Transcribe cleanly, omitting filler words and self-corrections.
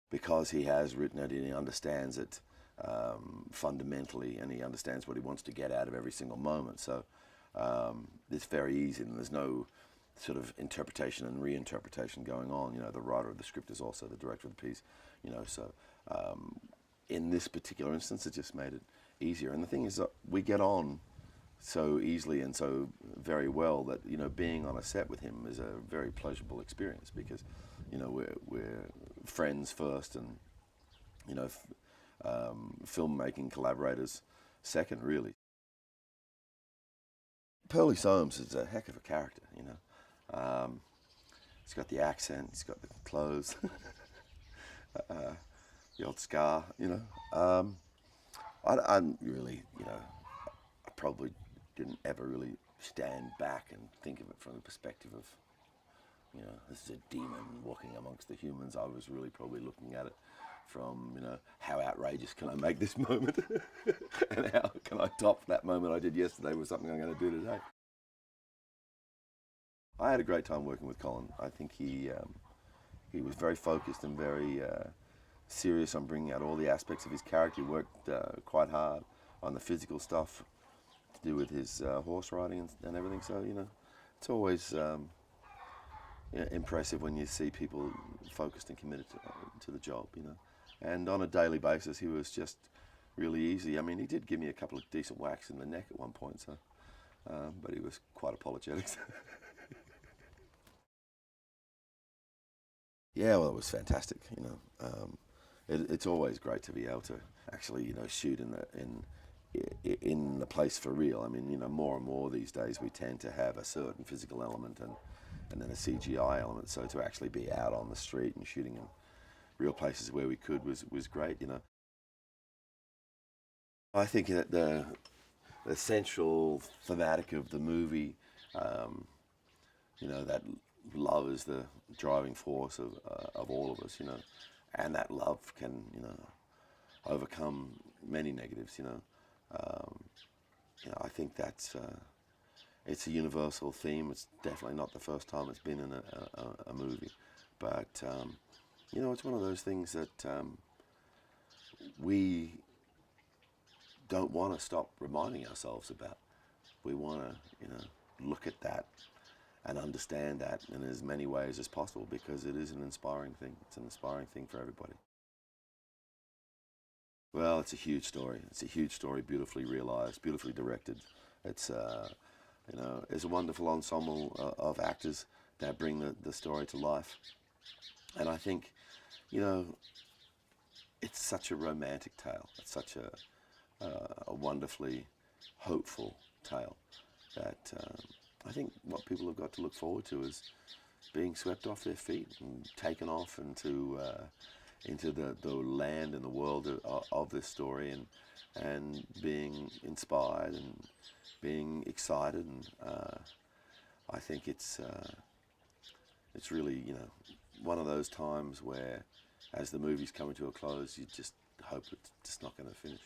because he has written it and he understands it fundamentally, and he understands what he wants to get out of every single moment. So it's very easy, and there's no sort of interpretation and reinterpretation going on. You know, the writer of the script is also the director of the piece. You know, so in this particular instance, it just made it easier. And the thing is that we get on so easily and so very well that, you know, being on a set with him is a very pleasurable experience, because, you know, we're friends first, and, you know, filmmaking collaborators second, really. Pearly Soames is a heck of a character, you know. He's got the accent, he's got the clothes, the old scar, you know. I'm really, you know, I probably didn't ever really stand back and think of it from the perspective of, you know, this is a demon walking amongst the humans. I was really probably looking at it from, you know, how outrageous can I make this moment and how can I top that moment I did yesterday with something I'm going to do today. I had a great time working with Colin. I think he was very focused and very serious on bringing out all the aspects of his character. He worked quite hard on the physical stuff to do with his horse riding and everything. So, you know, it's always impressive when you see people focused and committed to the job, you know. And on a daily basis, he was just really easy. I mean, he did give me a couple of decent whacks in the neck at one point, so, but he was quite apologetic. Yeah, well, it was fantastic, you know. It's always great to be able to actually, you know, shoot in the place for real. I mean, you know, more and more these days we tend to have a certain physical element and then a CGI element. So to actually be out on the street and shooting in real places where we could was great, you know. I think that the central thematic of the movie, you know, that love is the driving force of all of us, you know, and that love can, you know, overcome many negatives, you know. You know, I think that's it's a universal theme. It's definitely not the first time it's been in a movie, but you know, it's one of those things that we don't want to stop reminding ourselves about. We want to, you know, look at that and understand that in as many ways as possible, because it is an inspiring thing. It's an inspiring thing for everybody. Well, it's a huge story. It's a huge story, beautifully realized, beautifully directed. It's you know, it's a wonderful ensemble of actors that bring the story to life. And I think, you know, it's such a romantic tale. It's such a wonderfully hopeful tale that I think what people have got to look forward to is being swept off their feet and taken off into the land and the world of this story, and being inspired and being excited, and I think it's really, you know, one of those times where, as the movie's coming to a close, you just hope it's just not going to finish.